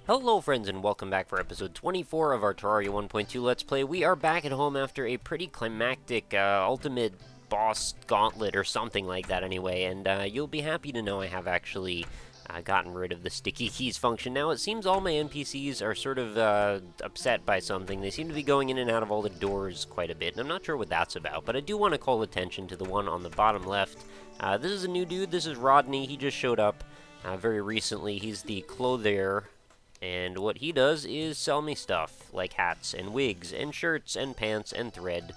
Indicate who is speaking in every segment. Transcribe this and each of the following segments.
Speaker 1: Hello friends and welcome back for episode 24 of our Terraria 1.2 Let's Play. We are back at home after a pretty climactic ultimate boss gauntlet or something like that anyway, and you'll be happy to know I have actually gotten rid of the sticky keys function. Now it seems all my NPCs are sort of upset by something. They seem to be going in and out of all the doors quite a bit, and I'm not sure what that's about, but I do want to call attention to the one on the bottom left. This is a new dude. This is Rodney. He just showed up very recently. He's the clothier. And what he does is sell me stuff, like hats and wigs and shirts and pants and thread.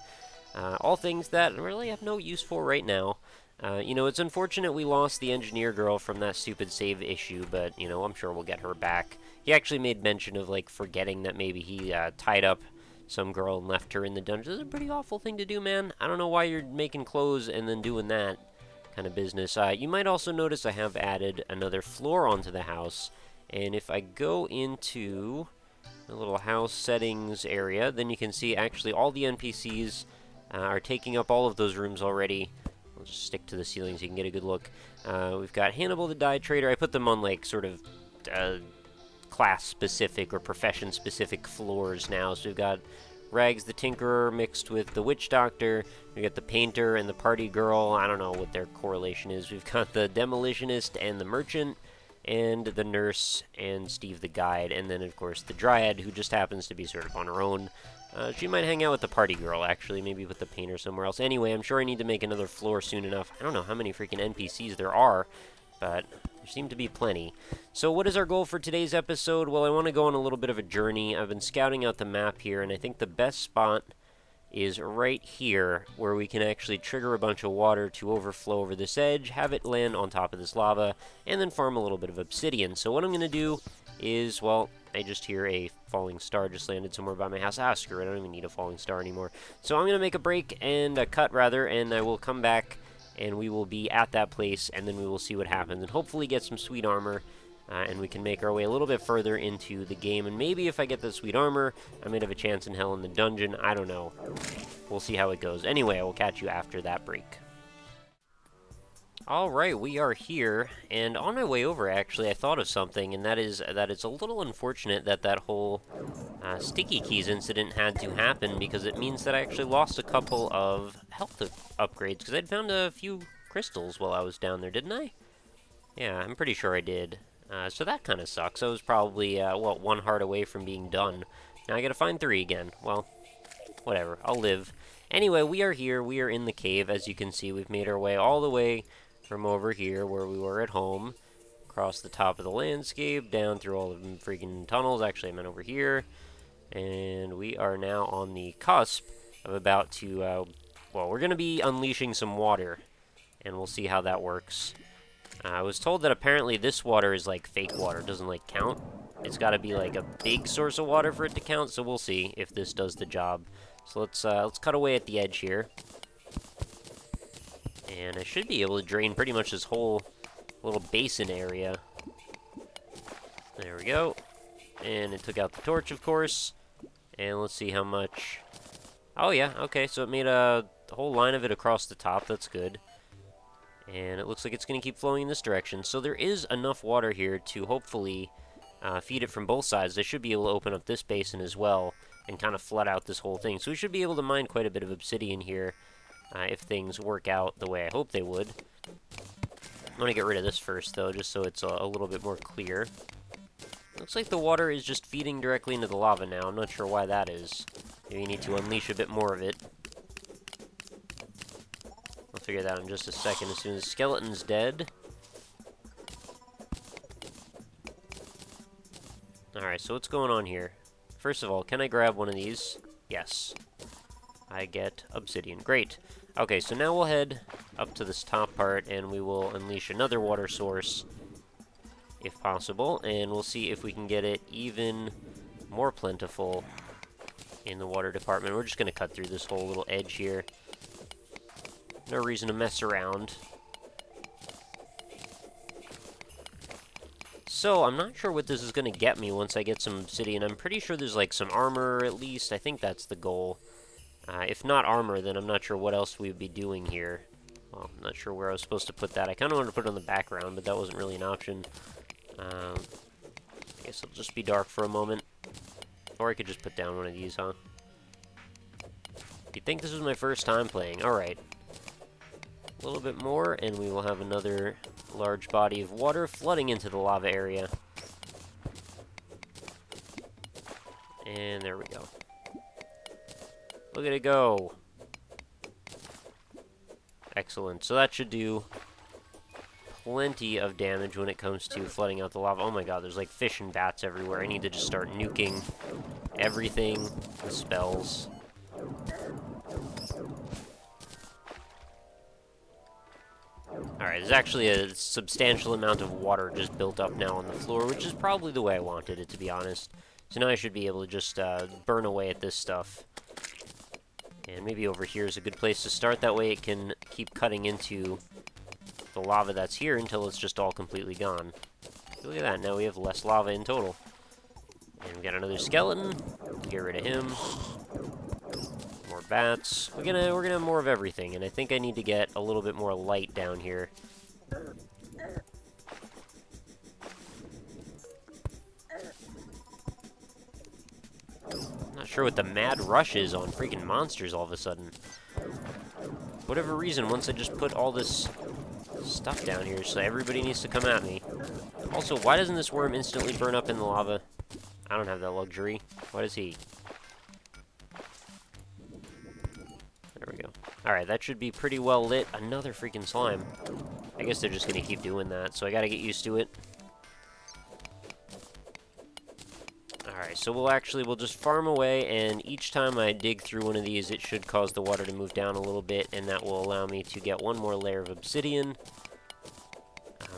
Speaker 1: All things that I really have no use for right now. You know, it's unfortunate we lost the engineer girl from that stupid save issue, but, you know, I'm sure we'll get her back. He actually made mention of, like, forgetting that maybe he tied up some girl and left her in the dungeon. This is a pretty awful thing to do, man. I don't know why you're making clothes and then doing that kind of business. You might also notice I have added another floor onto the house. And if I go into the little house settings area, then you can see actually all the NPCs are taking up all of those rooms already. I'll just stick to the ceiling so you can get a good look. We've got Hannibal the Dye Trader. I put them on like sort of class-specific or profession-specific floors now. So we've got Rags the Tinkerer mixed with the Witch Doctor. We've got the Painter and the Party Girl. I don't know what their correlation is. We've got the Demolitionist and the Merchant. And the Nurse, and Steve the Guide, and then, of course, the Dryad, who just happens to be sort of on her own. She might hang out with the Party Girl, actually, maybe with the Painter somewhere else. Anyway, I'm sure I need to make another floor soon enough. I don't know how many freaking NPCs there are, but there seem to be plenty. So what is our goal for today's episode? Well, I want to go on a little bit of a journey. I've been scouting out the map here, and I think the best spot is right here, where we can actually trigger a bunch of water to overflow over this edge, have it land on top of this lava, and then farm a little bit of obsidian. So what I'm going to do is, well, I just hear a falling star just landed somewhere by my house. Ah, screw it, I don't even need a falling star anymore. So I'm going to make a break, and a cut rather, and I will come back, and we will be at that place, and then we will see what happens, and hopefully get some sweet armor. And we can make our way a little bit further into the game. And maybe if I get the sweet armor, I might have a chance in hell in the dungeon. I don't know. We'll see how it goes. Anyway, I will catch you after that break. Alright, we are here. And on my way over, actually, I thought of something. And that is that it's a little unfortunate that that whole sticky keys incident had to happen. Because it means that I actually lost a couple of health upgrades. Because I'd found a few crystals while I was down there, didn't I? Yeah, I'm pretty sure I did. So that kind of sucks. I was probably, well, one heart away from being done. Now I gotta find 3 again. Well, whatever. I'll live. Anyway, we are here. We are in the cave. As you can see, we've made our way all the way from over here where we were at home. Across the top of the landscape, down through all of the freaking tunnels. Actually, I meant over here. And we are now on the cusp of about to, well, we're gonna be unleashing some water. And we'll see how that works. I was told that apparently this water is like fake water, it doesn't like count. It's got to be like a big source of water for it to count, so we'll see if this does the job. So let's cut away at the edge here. And I should be able to drain pretty much this whole little basin area. There we go. And it took out the torch, of course. And let's see how much. Oh yeah, okay, so it made a whole line of it across the top, that's good. And it looks like it's going to keep flowing in this direction. So there is enough water here to hopefully feed it from both sides. I should be able to open up this basin as well and kind of flood out this whole thing. So we should be able to mine quite a bit of obsidian here if things work out the way I hope they would. I'm going to get rid of this first, though, just so it's a little bit more clear. Looks like the water is just feeding directly into the lava now. I'm not sure why that is. Maybe you need to unleash a bit more of it. I'll figure that out in just a second as soon as the skeleton's dead. Alright, so what's going on here? First of all, can I grab one of these? Yes. I get obsidian. Great. Okay, so now we'll head up to this top part, and we will unleash another water source, if possible, and we'll see if we can get it even more plentiful in the water department. We're just going to cut through this whole little edge here. No reason to mess around. So, I'm not sure what this is going to get me once I get some obsidian. I'm pretty sure there's, like, some armor, at least. I think that's the goal. If not armor, then I'm not sure what else we'd be doing here. Well, I'm not sure where I was supposed to put that. I kind of wanted to put it on the background, but that wasn't really an option. guess it'll just be dark for a moment. Or I could just put down one of these, huh? You'd think this was my first time playing. Alright. A little bit more, and we will have another large body of water flooding into the lava area. And there we go. Look at it go! Excellent. So that should do plenty of damage when it comes to flooding out the lava. Oh my god, there's like fish and bats everywhere. I need to just start nuking everything with spells. Alright, there's actually a substantial amount of water just built up now on the floor, which is probably the way I wanted it, to be honest. So now I should be able to just burn away at this stuff. And maybe over here is a good place to start. That way it can keep cutting into the lava that's here until it's just all completely gone. Look at that, now we have less lava in total. And we got another skeleton. Get rid of him. More bats. We're gonna have more of everything, and I think I need to get a little bit more light down here. Not sure what the mad rush is on freaking monsters all of a sudden. Whatever reason, once I just put all this stuff down here, so everybody needs to come at me. Also, why doesn't this worm instantly burn up in the lava? I don't have that luxury. Why does he? There we go. Alright, that should be pretty well lit. Another freaking slime. I guess they're just gonna keep doing that, so I gotta get used to it. Alright, so we'll just farm away, and each time I dig through one of these, it should cause the water to move down a little bit, and that will allow me to get one more layer of obsidian.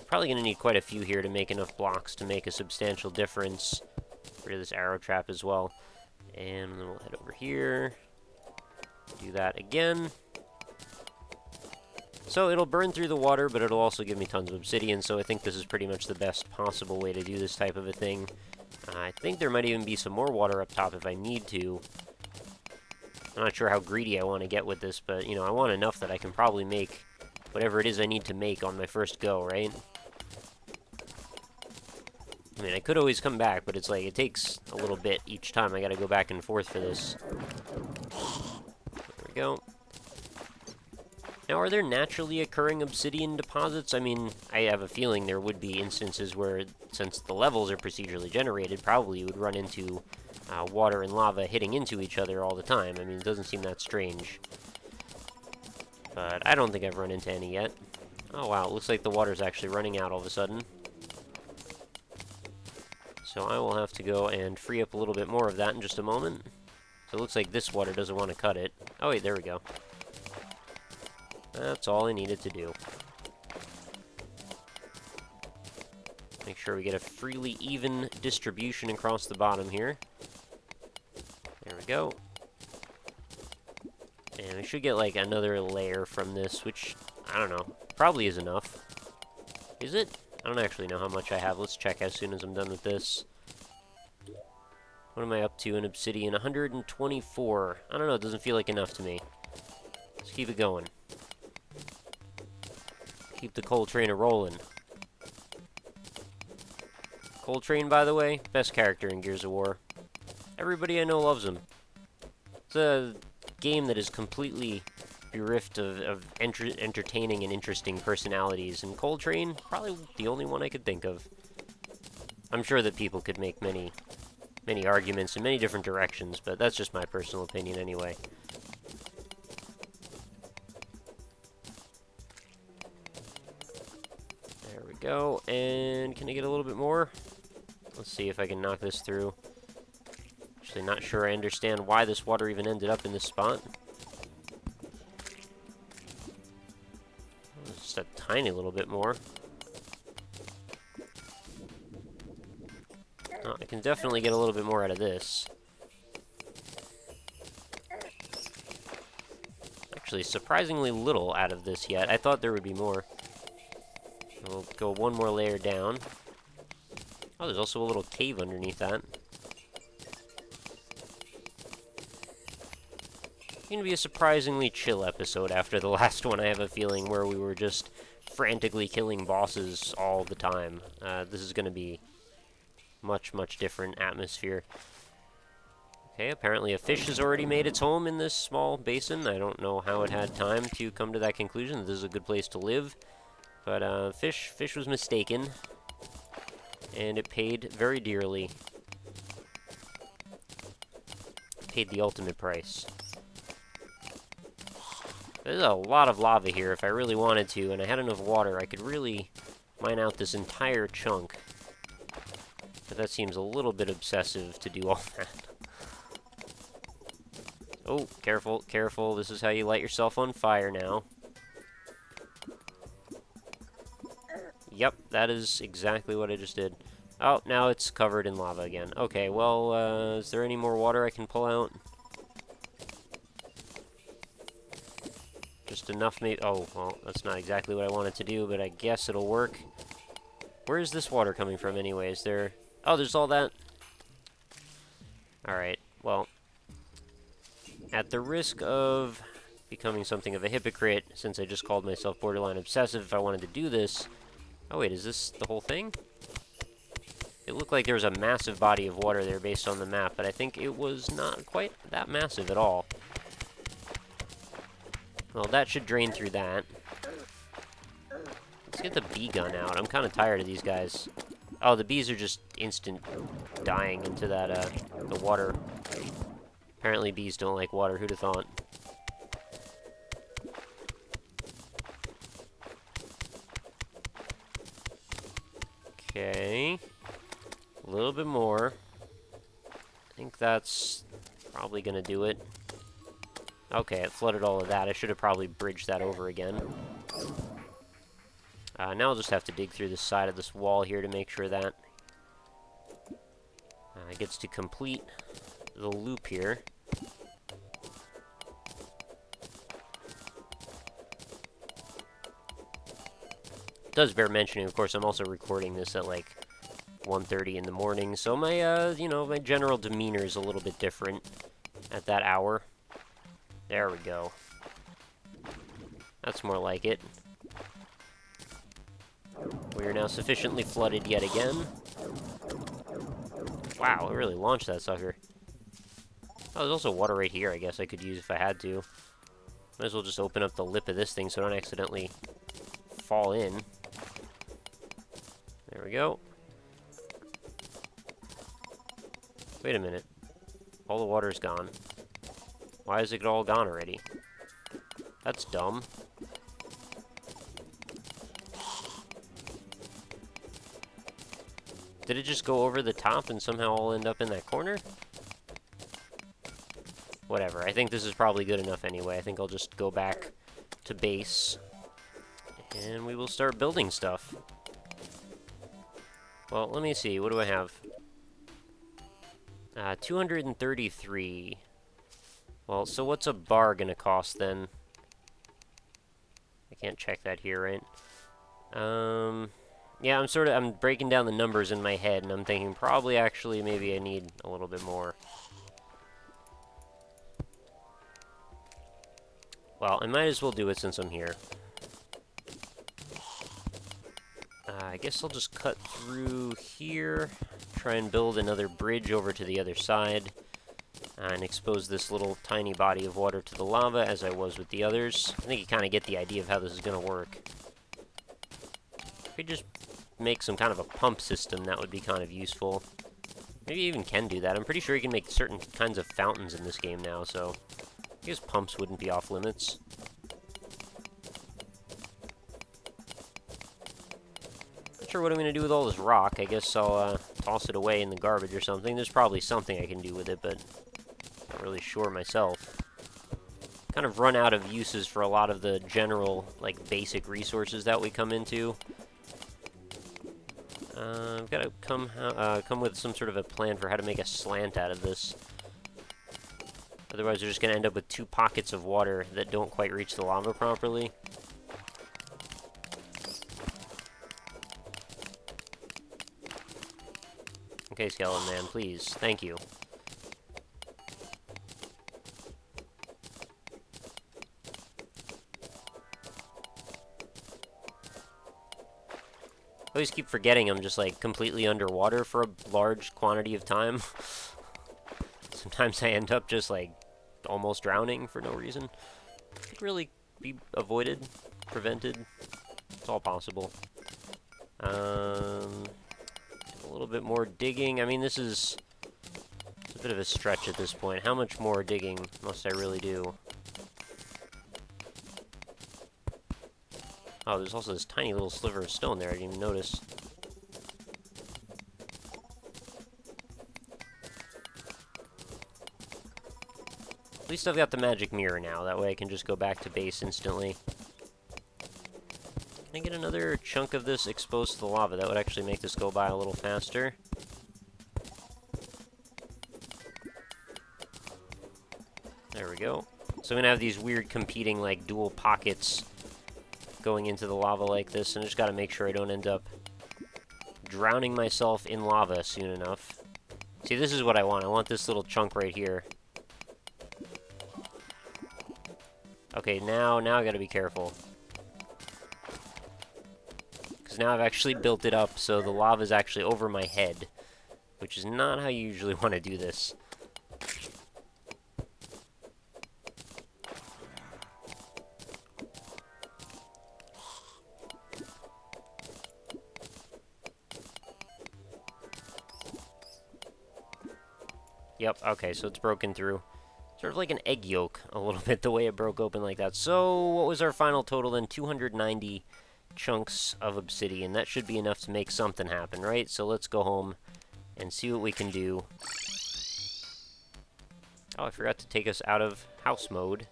Speaker 1: Probably going to need quite a few here to make enough blocks to make a substantial difference. Get rid of this arrow trap as well. And then we'll head over here. Do that again. So it'll burn through the water, but it'll also give me tons of obsidian, so I think this is pretty much the best possible way to do this type of a thing. I think there might even be some more water up top if I need to. I'm not sure how greedy I want to get with this, but, you know, I want enough that I can probably make whatever it is I need to make on my first go, right? I mean, I could always come back, but it's like, it takes a little bit each time. I gotta go back and forth for this. There we go. Now, are there naturally occurring obsidian deposits? I mean, I have a feeling there would be instances where, since the levels are procedurally generated, probably you would run into water and lava hitting into each other all the time. I mean, it doesn't seem that strange. But I don't think I've run into any yet. Oh, wow, it looks like the water's actually running out all of a sudden. So I will have to go and free up a little bit more of that in just a moment. So it looks like this water doesn't want to cut it. Oh, wait, there we go. That's all I needed to do. Make sure we get a freely even distribution across the bottom here. There we go. And we should get like another layer from this, which, I don't know, probably is enough. Is it? I don't actually know how much I have. Let's check as soon as I'm done with this. What am I up to in obsidian? 124. I don't know, it doesn't feel like enough to me. Let's keep it going. Keep the coal train a-rolling. Coal Train, by the way, best character in Gears of War. Everybody I know loves him. It's a game that is completely bereft of entertaining and interesting personalities, and Coal Train, probably the only one I could think of. I'm sure that people could make many arguments in many different directions, but that's just my personal opinion anyway. There we go, and can I get a little bit more? Let's see if I can knock this through. Actually, not sure I understand why this water even ended up in this spot. Just a tiny little bit more. Oh, I can definitely get a little bit more out of this. Actually, surprisingly little out of this yet. I thought there would be more. We'll go one more layer down. Oh, there's also a little cave underneath that. It's going to be a surprisingly chill episode after the last one, I have a feeling, where we were just frantically killing bosses all the time. This is going to be Much, much different atmosphere. Okay, apparently a fish has already made its home in this small basin. I don't know how it had time to come to that conclusion that this is a good place to live. But fish was mistaken, and it paid very dearly. Paid the ultimate price. There's a lot of lava here if I really wanted to, and I had enough water, I could really mine out this entire chunk. But that seems a little bit obsessive to do all that. Oh, careful, careful. This is how you light yourself on fire now. Yep, that is exactly what I just did. Oh, now it's covered in lava again. Okay, well, is there any more water I can pull out? Just enough, maybe. Oh, well, that's not exactly what I wanted to do, but I guess it'll work. Where is this water coming from anyway? Is there... Oh, there's all that. Alright, well... At the risk of becoming something of a hypocrite, since I just called myself borderline obsessive, if I wanted to do this... Oh wait, is this the whole thing? It looked like there was a massive body of water there based on the map, but I think it was not quite that massive at all. Well, that should drain through that. Let's get the bee gun out. I'm kind of tired of these guys. Oh, the bees are just instant dying into that, the water. Apparently bees don't like water, who'd have thought? Okay. A little bit more. I think that's probably gonna do it. Okay, it flooded all of that. I should have probably bridged that over again. Now I'll just have to dig through the side of this wall here to make sure that gets to complete the loop here. It does bear mentioning, of course, I'm also recording this at like 1:30 in the morning, so my, you know, my general demeanor is a little bit different at that hour. There we go. That's more like it. We are now sufficiently flooded yet again. Wow, it really launched that sucker. Oh, there's also water right here I guess I could use if I had to. Might as well just open up the lip of this thing so I don't accidentally fall in. There we go. Wait a minute. All the water's gone. Why is it all gone already? That's dumb. Did it just go over the top and somehow all end up in that corner? Whatever, I think this is probably good enough anyway. I think I'll just go back to base, and we will start building stuff. Well, let me see, what do I have? 233. Well, so what's a bar gonna cost then? I can't check that here, right? Yeah, I'm breaking down the numbers in my head, and I'm thinking probably actually maybe I need a little bit more. Well, I might as well do it since I'm here. I guess I'll just cut through here, try and build another bridge over to the other side, and expose this little tiny body of water to the lava as I was with the others. I think you kind of get the idea of how this is going to work. If we just make some kind of a pump system, that would be kind of useful. Maybe you even can do that. I'm pretty sure you can make certain kinds of fountains in this game now, so I guess pumps wouldn't be off limits. Not sure what I'm going to do with all this rock. I guess I'll toss it away in the garbage or something. There's probably something I can do with it, but not really sure myself. Kind of run out of uses for a lot of the general, like, basic resources that we come into. I've got to come with some sort of a plan for how to make a slant out of this. Otherwise, we're just going to end up with two pockets of water that don't quite reach the lava properly. Okay, Skeleton Man, please. Thank you. always keep forgetting I'm just, like, completely underwater for a large quantity of time. Sometimes I end up just, like, almost drowning for no reason. Could really be avoided, prevented. It's all possible. A little bit more digging. I mean, it's a bit of a stretch at this point. How much more digging must I really do? Oh, there's also this tiny little sliver of stone there I didn't even notice. At least I've got the magic mirror now. That way I can just go back to base instantly. Can I get another chunk of this exposed to the lava? That would actually make this go by a little faster. There we go. So I'm going to have these weird competing, like, dual pockets going into the lava like this, and I just got to make sure I don't end up drowning myself in lava soon enough. See, this is what I want. I want this little chunk right here. Okay, now I got to be careful. Because now I've actually built it up so the lava is actually over my head, which is not how you usually want to do this. Yep, okay, so it's broken through. Sort of like an egg yolk, a little bit, the way it broke open like that. So, what was our final total then? 290 chunks of obsidian. That should be enough to make something happen, right? So let's go home and see what we can do. Oh, I forgot to take us out of house mode.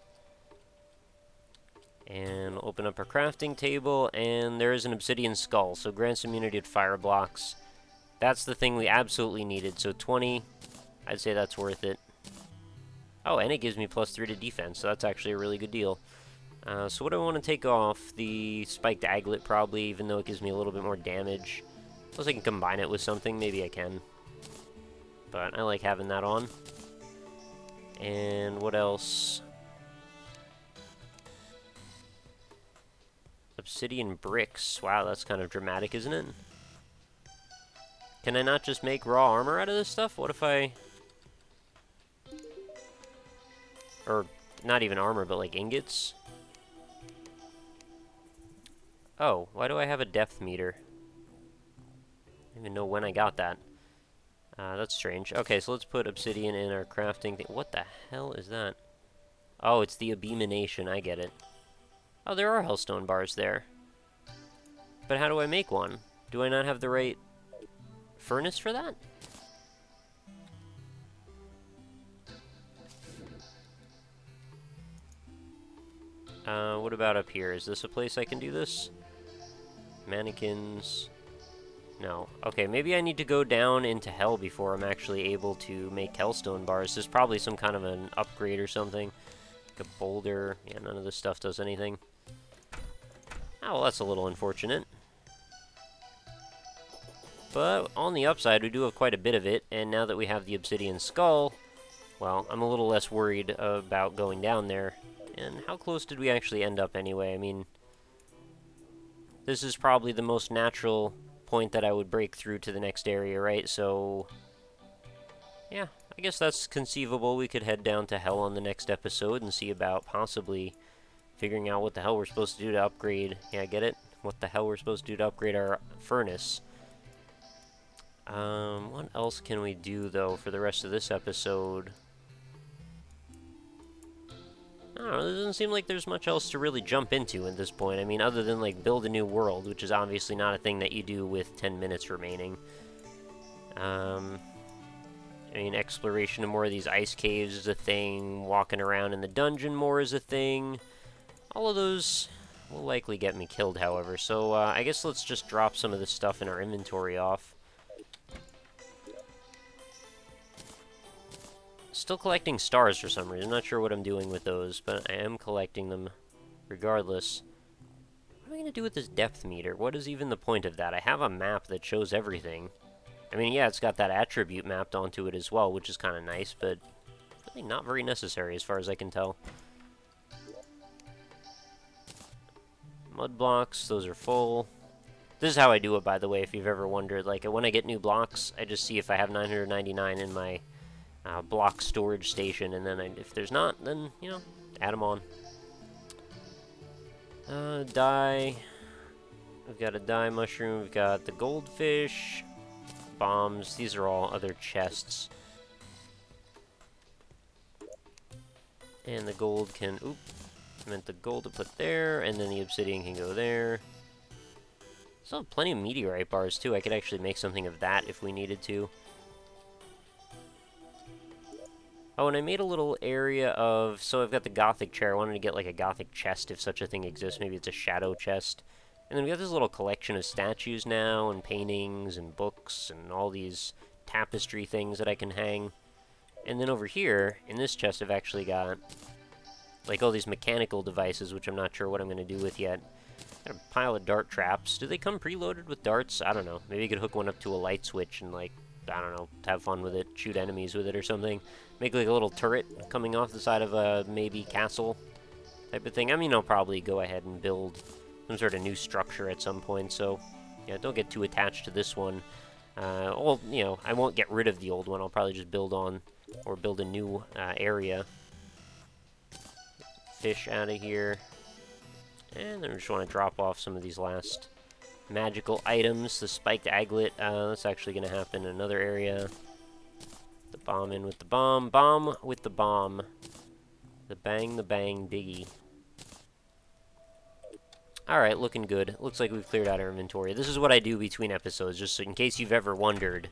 Speaker 1: And open up our crafting table, and there is an obsidian skull, so grants immunity to fire blocks. That's the thing we absolutely needed, so 20... I'd say that's worth it. Oh, and it gives me +3 to defense, so that's actually a really good deal. So what do I want to take off? The spiked aglet, probably, even though it gives me a little bit more damage. Unless I can combine it with something, maybe I can. But I like having that on. And what else? Obsidian bricks. Wow, that's kind of dramatic, isn't it? Can I not just make raw armor out of this stuff? What if I... Or, not even armor, but like ingots? Oh, why do I have a depth meter? I don't even know when I got that. That's strange. Okay, so let's put obsidian in our crafting thing. What the hell is that? Oh, it's the abomination. I get it. Oh, there are hellstone bars there. But how do I make one? Do I not have the right furnace for that? What about up here? Is this a place I can do this? Mannequins. No. Okay, maybe I need to go down into hell before I'm actually able to make hellstone bars. There's probably some kind of an upgrade or something. Like a boulder. Yeah, none of this stuff does anything. Oh, well, that's a little unfortunate. But on the upside, we do have quite a bit of it, and now that we have the obsidian skull, well, I'm a little less worried about going down there. And how close did we actually end up anyway? I mean, this is probably the most natural point that I would break through to the next area, right? So, yeah, I guess that's conceivable. We could head down to hell on the next episode and see about possibly figuring out what the hell we're supposed to do to upgrade. Yeah, I get it? What the hell we're supposed to do to upgrade our furnace. What else can we do, though, for the rest of this episode? I don't know, it doesn't seem like there's much else to really jump into at this point. I mean, other than, like, build a new world, which is obviously not a thing that you do with 10 minutes remaining. I mean, exploration of more of these ice caves is a thing. Walking around in the dungeon more is a thing. All of those will likely get me killed, however. So, I guess let's just drop some of this stuff in our inventory off. Still collecting stars for some reason. I'm not sure what I'm doing with those, but I am collecting them regardless. What am I going to do with this depth meter? What is even the point of that? I have a map that shows everything. I mean, yeah, it's got that attribute mapped onto it as well, which is kind of nice, but really not very necessary as far as I can tell. Mud blocks, those are full. This is how I do it, by the way, if you've ever wondered. Like, when I get new blocks, I just see if I have 999 in my block storage station, and then if there's not, then, you know, add them on. Dye. We've got a dye mushroom. We've got the goldfish. Bombs. These are all other chests. And the gold can... Oop. I meant the gold to put there, and then the obsidian can go there. Still have plenty of meteorite bars, too. I could actually make something of that if we needed to. Oh, and I made a little area of... So I've got the gothic chair. I wanted to get, like, a gothic chest if such a thing exists. Maybe it's a shadow chest. And then we got this little collection of statues now, and paintings, and books, and all these tapestry things that I can hang. And then over here, in this chest, I've actually got, like, all these mechanical devices, which I'm not sure what I'm going to do with yet. Got a pile of dart traps. Do they come preloaded with darts? I don't know. Maybe you could hook one up to a light switch and, like, I don't know, have fun with it, shoot enemies with it or something. Make, like, a little turret coming off the side of a, maybe, castle type of thing. I mean, I'll probably go ahead and build some sort of new structure at some point, so, yeah, don't get too attached to this one. Well, you know, I won't get rid of the old one. I'll probably just build on, or build a new area. Fish out of here. And then we just want to drop off some of these last magical items. The spiked aglet, that's actually going to happen in another area. The bomb in with the bomb. Bomb with the bomb. The bang diggy. Alright, looking good. Looks like we've cleared out our inventory. This is what I do between episodes, just so in case you've ever wondered.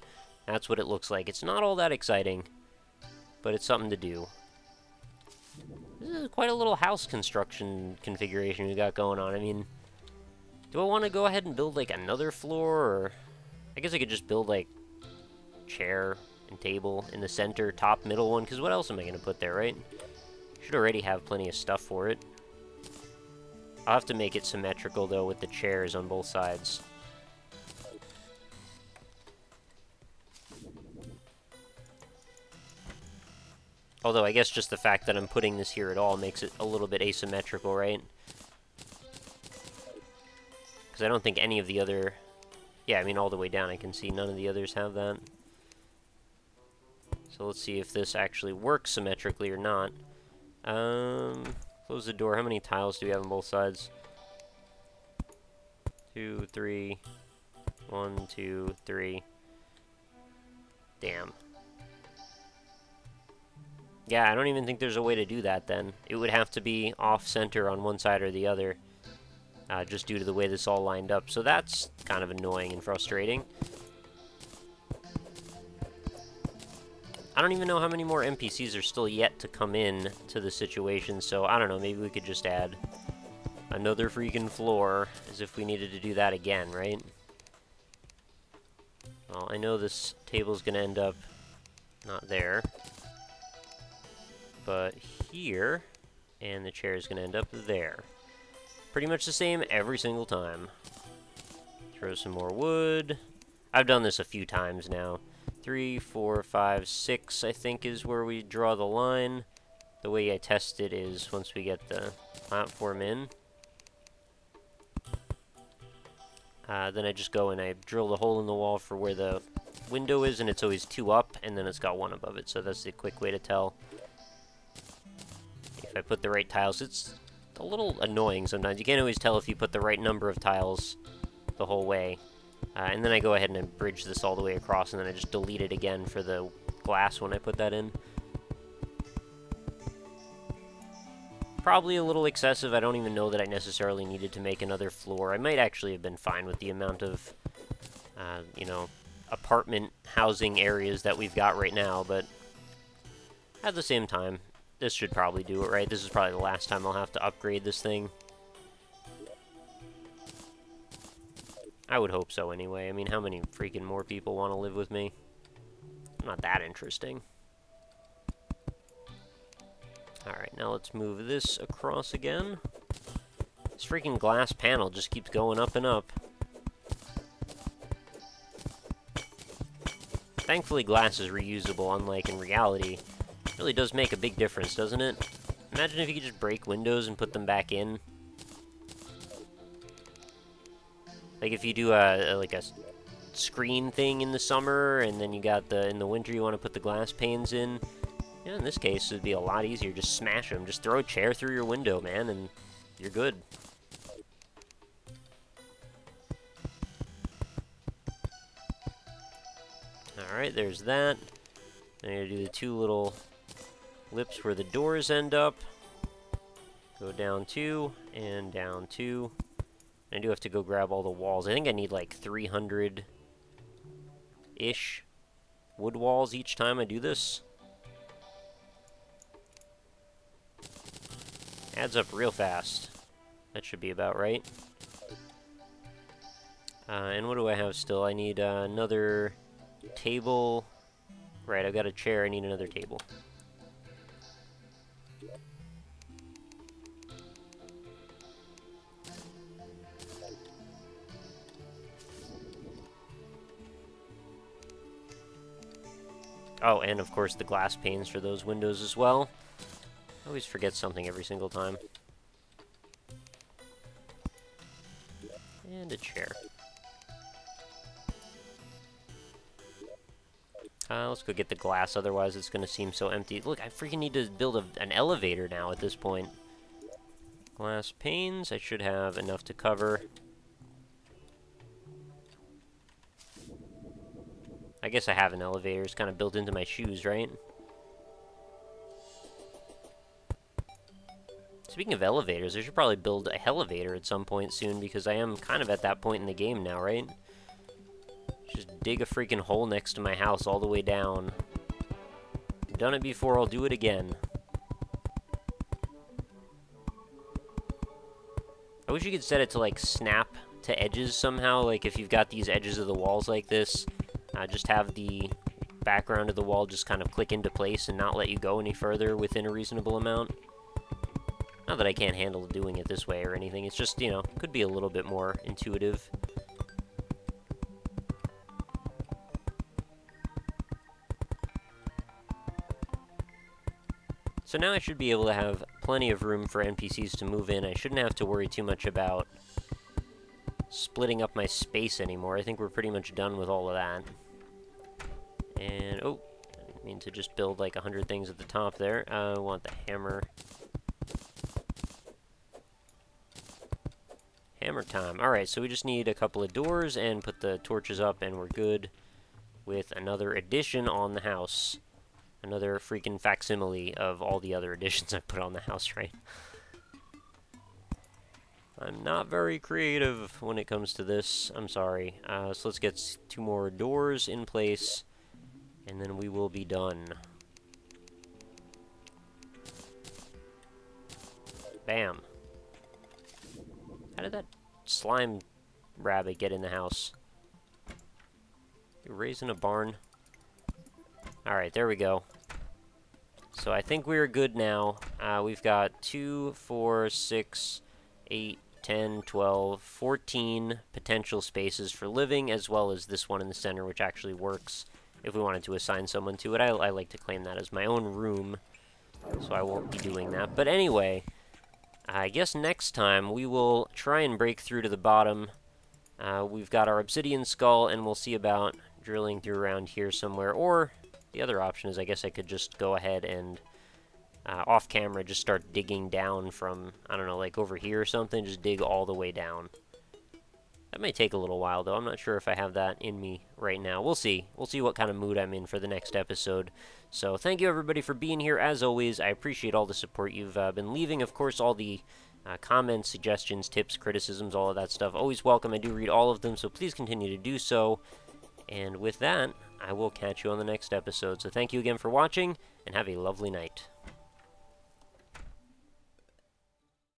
Speaker 1: That's what it looks like. It's not all that exciting, but it's something to do. This is quite a little house construction configuration we got going on. I mean, do I want to go ahead and build, like, another floor, or... I guess I could just build, like, chair and table in the center, top, middle one, because what else am I going to put there, right? Should already have plenty of stuff for it. I'll have to make it symmetrical, though, with the chairs on both sides. Although, I guess just the fact that I'm putting this here at all makes it a little bit asymmetrical, right? Because I don't think any of the other... Yeah, I mean, all the way down, I can see none of the others have that. So let's see if this actually works symmetrically or not. Close the door. How many tiles do we have on both sides? 2, 3. 1, 2, 3. Damn. Yeah, I don't even think there's a way to do that then. It would have to be off-center on one side or the other, just due to the way this all lined up. So that's kind of annoying and frustrating. I don't even know how many more NPCs are still yet to come in to the situation, so I don't know, maybe we could just add another freaking floor, as if we needed to do that again, right? Well, I know this table's gonna end up not there, but here, and the chair is gonna end up there. Pretty much the same every single time. Throw some more wood. I've done this a few times now. 3, 4, 5, 6, I think, is where we draw the line. The way I test it is once we get the platform in. Then I just go and I drill the hole in the wall for where the window is, and it's always 2 up, and then it's got 1 above it. So that's the quick way to tell if I put the right tiles. It's a little annoying sometimes. You can't always tell if you put the right number of tiles the whole way. And then I go ahead and I bridge this all the way across, and then I just delete it again for the glass when I put that in. Probably a little excessive. I don't even know that I necessarily needed to make another floor. I might actually have been fine with the amount of, you know, apartment housing areas that we've got right now, but at the same time, this should probably do it, right? This is probably the last time I'll have to upgrade this thing. I would hope so anyway. I mean, how many freaking more people want to live with me? I'm not that interesting. Alright, now let's move this across again. This freaking glass panel just keeps going up and up. Thankfully, glass is reusable, unlike in reality. It really does make a big difference, doesn't it? Imagine if you could just break windows and put them back in. Like if you do like a screen thing in the summer, and then you got in the winter you want to put the glass panes in. Yeah, in this case it'd be a lot easier. Just smash them. Just throw a chair through your window, man, and you're good. Alright, there's that. I'm going to do the two little lips where the doors end up. Go down 2, and down 2. I do have to go grab all the walls. I think I need like 300-ish wood walls each time I do this. Adds up real fast. That should be about right. And what do I have still? I need another table. Right, I've got a chair. I need another table. Oh, and of course the glass panes for those windows as well. I always forget something every single time. And a chair. Let's go get the glass, otherwise it's going to seem so empty. Look, I freaking need to build an elevator now at this point. Glass panes, I should have enough to cover. I guess I have an elevator. It's kind of built into my shoes, right? Speaking of elevators, I should probably build a elevator at some point soon, because I am kind of at that point in the game now, right? Just dig a freaking hole next to my house all the way down. I've done it before, I'll do it again. I wish you could set it to, like, snap to edges somehow. Like, if you've got these edges of the walls like this, just have the background of the wall just kind of click into place and not let you go any further within a reasonable amount. Not that I can't handle doing it this way or anything, it's just, you know, could be a little bit more intuitive. So now I should be able to have plenty of room for NPCs to move in. I shouldn't have to worry too much about splitting up my space anymore. I think we're pretty much done with all of that. And, oh, I mean to just build like 100 things at the top there. I want the hammer. Hammer time. Alright, so we just need a couple of doors and put the torches up, and we're good with another addition on the house. Another freaking facsimile of all the other additions I put on the house, right? I'm not very creative when it comes to this. I'm sorry. So let's get 2 more doors in place, and then we will be done. Bam. How did that slime rabbit get in the house? You're raising a barn. Alright, there we go. So I think we're good now. We've got 2, 4, 6, 8, 10, 12, 14 potential spaces for living, as well as this one in the center, which actually works if we wanted to assign someone to it. I like to claim that as my own room, so I won't be doing that. But anyway, I guess next time we will try and break through to the bottom. We've got our obsidian skull, and we'll see about drilling through around here somewhere. Or the other option is I guess I could just go ahead and off camera just start digging down from, I don't know, like over here or something. Just dig all the way down. That may take a little while, though. I'm not sure if I have that in me right now. We'll see. We'll see what kind of mood I'm in for the next episode. So thank you, everybody, for being here. As always, I appreciate all the support you've been leaving. Of course, all the comments, suggestions, tips, criticisms, all of that stuff. Always welcome. I do read all of them, so please continue to do so. And with that, I will catch you on the next episode. So thank you again for watching, and have a lovely night.